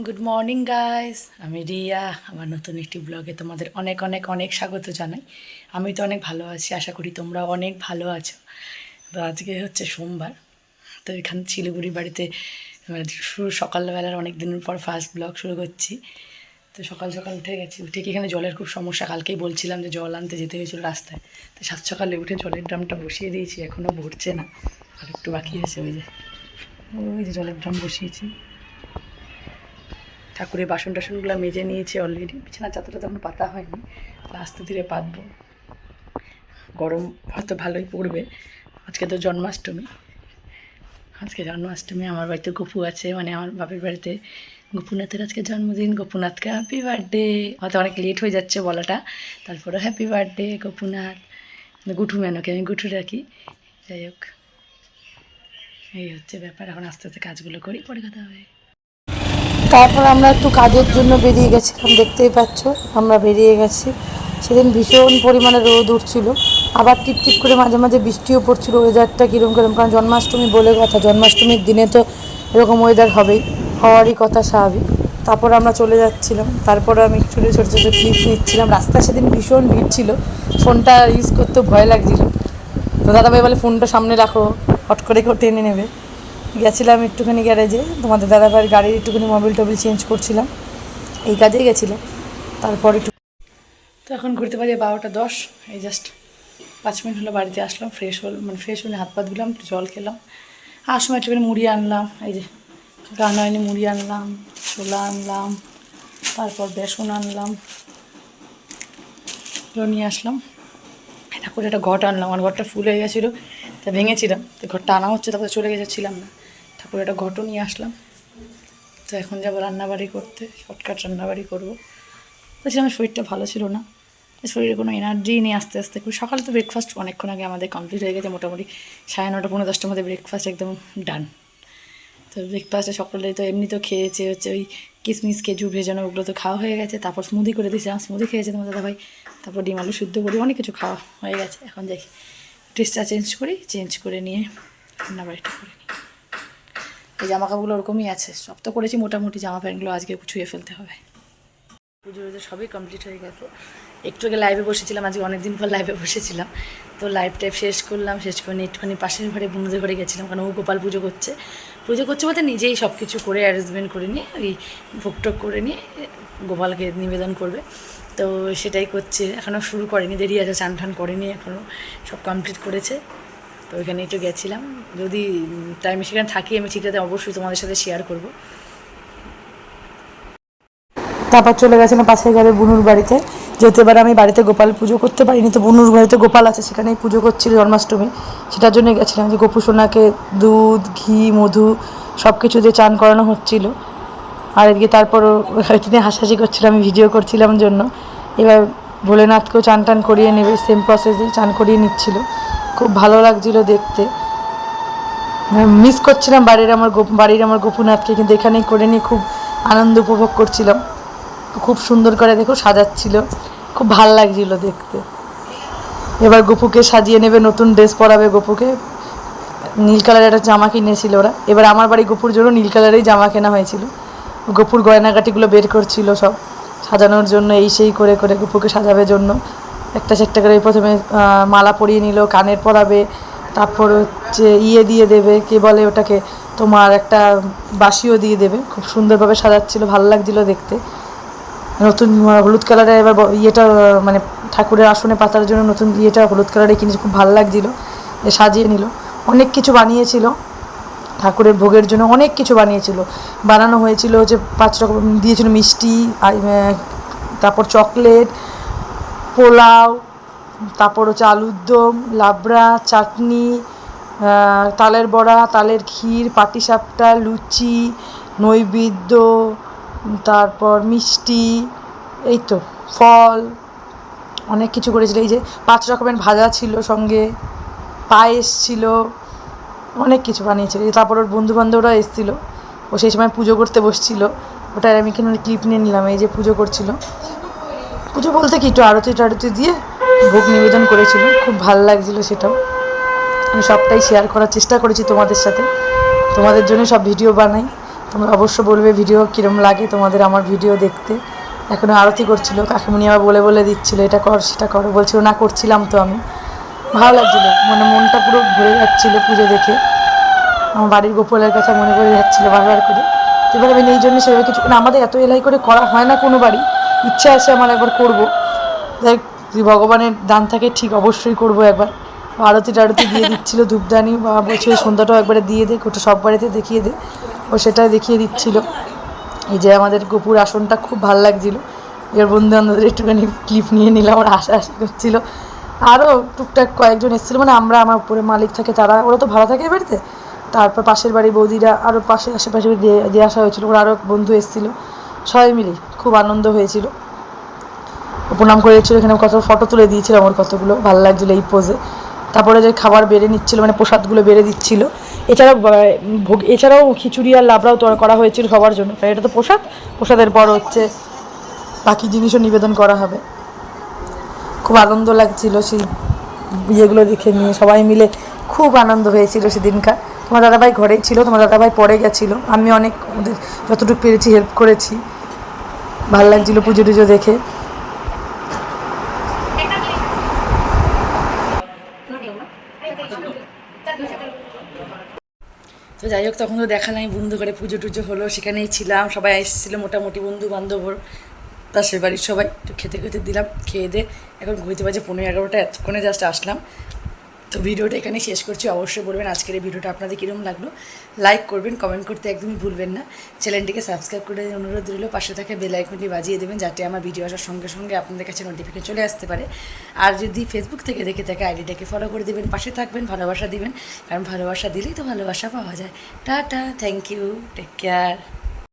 Good morning guys, আমি রিয়া। আমার নতুন একটি ব্লগে তোমাদের অনেক অনেক অনেক স্বাগত জানাই। আমি তো অনেক ভালো আছি, আশা করি তোমরা অনেক ভালো আছো। তো আজকে হচ্ছে সোমবার। তো এখানে শিলিগুড়ি বাড়িতে সকালবেলার অনেক দিনের পর ফার্স্ট ব্লগ শুরু করছি। তো সকাল সকাল উঠে গেছি, উঠে কি এখানে জলের খুব সমস্যা। কালকেই বলছিলাম যে জল আনতে যেতে হয়েছিল রাস্তায়। তো সাত সকালে উঠে জলের ড্রামটা বসিয়ে দিয়েছি, এখনও ভরছে না, আর একটু বাকি আছে। ওই যে জলের ড্রাম বসিয়েছি। ঠাকুরের বাসন টাসনগুলো মেজে নিয়েছি অলরেডি, বিছানা চাদরটা তখন পাতা হয়নি, আস্তে ধীরে পাতবো। গরম হয়তো ভালোই পড়বে। আজকে তো জন্মাষ্টমী, আমার বাড়িতে গপু আছে, মানে আমার বাপের বাড়িতে গপুনাথের আজকে জন্মদিন। গপুনাথকে হ্যাপি বার্থডে। হয়তো অনেক লেট হয়ে যাচ্ছে বলাটা, তারপরে হ্যাপি বার্থডে গপুনাথ। গুঠু মেনকে আমি গুঠু রাখি। যাই হোক, এই হচ্ছে ব্যাপার। এখন আস্তে আস্তে কাজগুলো করি, পরে কথা হবে। তারপর আমরা একটু কাজের জন্য বেরিয়ে গেছিলাম, দেখতেই পাচ্ছ আমরা বেরিয়ে গেছি। সেদিন ভীষণ পরিমাণে রোদ উঠছিল, আবার টিপটিপ করে মাঝে মাঝে বৃষ্টিও পড়ছিল। ওয়েদারটা কীরকম কীরকম, কারণ জন্মাষ্টমী বলে কথা, জন্মাষ্টমীর দিনে তো এরকম ওয়েদার হবেই, হওয়ারই কথা স্বাভাবিক। তারপর আমরা চলে যাচ্ছিলাম, তারপরে আমি ছোটো ছোটো ছোটো ক্লিপ নিচ্ছিলাম। রাস্তা সেদিন ভীষণ ভিড় ছিল, ফোনটা ইউজ করতে ভয় লাগছিল। তো দাদাভাই বলে ফোনটা সামনে রাখো, হট করে কেউ টেনে নেবে। গেছিলাম একটুখানি গ্যারেজে, তোমাদের দাদাভাইয়ের গাড়ির একটুখানি মোবিল টোবিল চেঞ্জ করছিলাম, এই কাজেই গেছিলাম। তারপর একটু তো এখন ঘুরতে বাজে 12টা 10। এই জাস্ট 5 মিনিট হলো বাড়িতে আসলাম, ফ্রেশ হলে হাত পা ধুলাম, একটু জল খেলাম। আর সময় একটুখানি মুড়ি আনলাম, এই যে রান্না হয়নি, মুড়ি আনলাম, ছোলা আনলাম, তারপর বেসন আনলাম, এগুলো নিয়ে আসলাম। তারপরে একটা ঘট আনলাম, আমার ঘরটা ফুল হয়ে গেছিলো, তা ভেঙেছিলাম, তো ঘরটা আনা হচ্ছে, তারপরে চলে গেছিলাম না। ঠাকুরের একটা ঘটও নিয়ে আসলাম। তো এখন যাবো রান্নাবাড়ি করতে, শর্টকাট রান্নাবাড়ি করবো। বলছিলাম আমার শরীরটা ভালো ছিল না, শরীরে কোনো এনার্জি নেই। আস্তে আস্তে করে সকালে তো ব্রেকফাস্ট অনেকক্ষণ আগে আমাদের কমপ্লিট হয়ে গেছে, মোটামুটি 9:30 পৌনে 10টার মধ্যে ব্রেকফাস্ট একদম ডান। তো ব্রেকফাস্টে সকালে তো এমনি তো খেয়েছে হচ্ছে ওই কিশমিশ খেজুর ভেজানো, ওগুলো তো খাওয়া হয়ে গেছে। তারপর স্মুদি করে দিয়েছিলাম, স্মুদি খেয়েছে তোমার দাদাভাই। তারপর ডিম আলু সিদ্ধ করি, অনেক কিছু খাওয়া হয়ে গেছে। এখন যাই ড্রেসটা চেঞ্জ করে নিয়ে রান্নাবাড়িটা করে নিই। এই জামা কাপড়গুলো ওরকমই আছে, সব তো করেছি মোটামুটি, জামা প্যান্টগুলো আজকে ছুঁয়ে ফেলতে হবে। পুজো সবই কমপ্লিট হয়ে গেছে। একটু আগে লাইভে বসেছিলাম, আজকে অনেকদিন পর লাইভে বসেছিলাম। তো লাইভ টাইভ শেষ করলাম, শেষ করে নিয়ে একটুখানি পাশের ঘরে বন্ধুদের ঘরে গেছিলাম, কারণ ও গোপাল পুজো করছে বলতে নিজেই সব কিছু করে অ্যারেঞ্জমেন্ট করে নিয়ে ওই ভোগটোগ করে নিয়ে গোপালকে নিবেদন করবে। তো সেটাই করছে, এখনও শুরু করেনি, দেরি আছে, চান টান করেনি এখনও, সব কমপ্লিট করেছে। তো ওইখানে একটু গেছিলাম, যদি টাইমে সেখানে থাকি আমি ঠিক আছে অবশ্যই তোমাদের সাথে শেয়ার করবো। তারপর চলে গেছিলাম পাশের ঘরে বুনুর বাড়িতে, যেহেতু এবার আমি বাড়িতে গোপাল পুজো করতে পারিনি, তো বুনুর বাড়িতে গোপাল আছে, সেখানেই পুজো করছিল জন্মাষ্টমী, সেটার জন্যই গেছিলাম। যে গোপু সোনাকে দুধ ঘি মধু সব কিছু দিয়ে চান করানো হচ্ছিল। আর এদিকে তারপর ওইটি নিয়ে হাসাহাসি করছিলাম, আমি ভিডিও করছিলাম জন্য। এবার ভোলেনাথকেও চান টান করিয়ে নেবে, সেম প্রসেসেই চান করিয়ে নিচ্ছিল, খুব ভালো লাগছিল দেখতে। মিস করছিলাম বাড়ির আমার গোপুনাথকে, কিন্তু এখানেই করে নিয়ে খুব আনন্দ উপভোগ করছিলাম। খুব সুন্দর করে দেখো সাজাচ্ছিল, খুব ভাল লাগছিল দেখতে। এবার গপুকে সাজিয়ে নেবে, নতুন ড্রেস পরাবে গপুকে, নীল কালারের একটা জামা কিনেছিল ওরা। এবার আমার বাড়ি গপুর জন্য নীল কালারেরই জামা কেনা হয়েছিল। গপুর গয়নাগাটিগুলো বের করছিল সব সাজানোর জন্য, এই সেই করে করে গপুকে সাজাবে জন্য। একটা সেটটা করে প্রথমে মালা পরিয়ে নিল, কানের পরাবে, তারপর হচ্ছে দিয়ে দেবে, কে বলে ওটাকে, তোমার একটা বাঁশিও দিয়ে দেবে। খুব সুন্দরভাবে সাজাচ্ছিল, ভালো লাগছিল দেখতে। নতুন হলুদ কালারের এবার মানে ঠাকুরের আসনে পাতার জন্য নতুন হলুদ কালারে কিনেছে, খুব ভালো লাগছিলো। সাজিয়ে নিল, অনেক কিছু বানিয়েছিল ঠাকুরের ভোগের জন্য, অনেক কিছু বানানো হয়েছিল। যে 5 রকম দিয়েছিল মিষ্টি, তারপর চকলেট, পোলাও, তারপর হচ্ছে আলুর দম, লাবড়া, চাটনি, তালের বড়া, তালের ক্ষীর, পাটিসাপটা, লুচি, নৈবেদ্য, তারপর মিষ্টি, এই তো ফল, অনেক কিছু করেছিল। এই যে 5 রকমের ভাজা ছিল, সঙ্গে পায়েস ছিল, অনেক কিছু বানিয়েছিল। তারপর ওর বন্ধুবান্ধবরা এসেছিলো, ও সেই সময় পুজো করতে বসছিল, ওটা আমি এখানে ক্লিপ নিয়ে নিলাম। এই যে পুজো করছিল, পুজো বলতে কি একটু আরতি টারতি দিয়ে ভোগ নিবেদন করেছিল, খুব ভালো লাগছিলো সেটাও। আমি সবটাই শেয়ার করার চেষ্টা করেছি তোমাদের সাথে, তোমাদের জন্য সব ভিডিও বানাই। তোমরা অবশ্য বলবে ভিডিও কীরকম লাগে তোমাদের আমার ভিডিও দেখতে। এখনও আরতি করছিল, কাকিমণি আবার বলে বলে দিচ্ছিলো এটা কর সেটা করো, বলছিল না করছিলাম তো আমি। ভালো লাগছিলো, মানে মনটা পুরো ভরে যাচ্ছিলো পুজো দেখে। আমার বাড়ির গোপালের কথা মনে পড়ে যাচ্ছিলো বারবার করে। এবার আমি এই জন্য সেভাবে কিছু, মানে আমাদের এত এলাই করে করা হয় না কোনো বাড়ি, ইচ্ছা আছে আমার একবার করবো। যাই যদি ভগবানের দান থাকে ঠিক অবশ্যই করবো একবার। আরতি টারতি দিয়ে দিচ্ছিলো, ধূপদানি বা বলছিল সন্ধ্যাটাও একবারে দিয়ে দে, ওটা সব বাড়িতে দেখিয়ে দে, ও সেটাই দেখিয়ে দিচ্ছিলো। এই যে আমাদের গোপুর আসনটা খুব ভালো লাগছিলো। এবার বন্ধু বান্ধবদের একটুখানি ক্লিপ নিয়ে নিলাম, ওরা হাসাহাসি করছিলো। আরও টুকটাক কয়েকজন এসেছিলো, মানে আমরা, আমার উপরে মালিক থাকে তারা, ওরা তো ভাড়া থাকে এই বাড়িতে। তারপর পাশের বাড়ি বৌদিরা, আরও পাশে আশেপাশে দিয়ে আসা হয়েছিলো, ওরা আরও বন্ধু এসেছিলো, সবাই মিলে খুব আনন্দ হয়েছিল। প্রণাম করে দিচ্ছিলো, এখানে কত ফটো তুলে দিয়েছিলাম ওর কতগুলো, ভালো লাগছিলো এই পোজে। তারপরে যে খাবার বেড়ে নিচ্ছিলো, মানে প্রসাদগুলো বেড়ে দিচ্ছিলো। এছাড়াও এছাড়াও খিচুড়ি আর লাবড়াও করা হয়েছিল সবার জন্য, কারণ এটা তো প্রসাদ, প্রসাদের পর হচ্ছে বাকি জিনিসও নিবেদন করা হবে। খুব আনন্দ লাগছিল সেই ইয়েগুলো দেখে নিয়ে, সবাই মিলে খুব আনন্দ হয়েছিল সেদিনকার। তোমার দাদাভাই ঘরেই ছিল, তোমার দাদাভাই পরে গেছিলো, আমি অনেক ওদের যতটুকু পেরেছি হেল্প করেছি। ভালো লাগছিলো পুজো টুজো দেখে। তো যাই হোক, তখন তো দেখালাম বন্ধু করে পুজো টুজো হলো, সেখানেই ছিলাম, সবাই এসেছিলো মোটামুটি বন্ধু বান্ধব, পাশের বাড়ির সবাই একটু খেতে খেতে দিলাম, খেয়ে দে এখন ঘুরতে বাজে 11:30, এতক্ষণে জাস্ট আসলাম। তো ভিডিওটা এখানে শেষ করছি। অবশ্যই বলবেন আজকের এই ভিডিওটা আপনাদের কীরকম লাগলো, লাইক করবেন, কমেন্ট করতে একদমই ভুলবেন না। চ্যানেলটিকে সাবস্ক্রাইব করে অনুরোধ রইল, পাশে থাকে বেল আইকনটি বাজিয়ে দেবেন, যাতে আমার ভিডিও আসার সঙ্গে সঙ্গে আপনাদের কাছে নোটিফিকেশন চলে আসতে পারে। আর যদি ফেসবুক থেকে দেখে থাকে আইডিটাকে ফলো করে দেবেন, পাশে থাকবেন, ভালোবাসা দিবেন, কারণ ভালোবাসা দিলেই তো ভালোবাসা পাওয়া যায়। Tata, thank you, take care.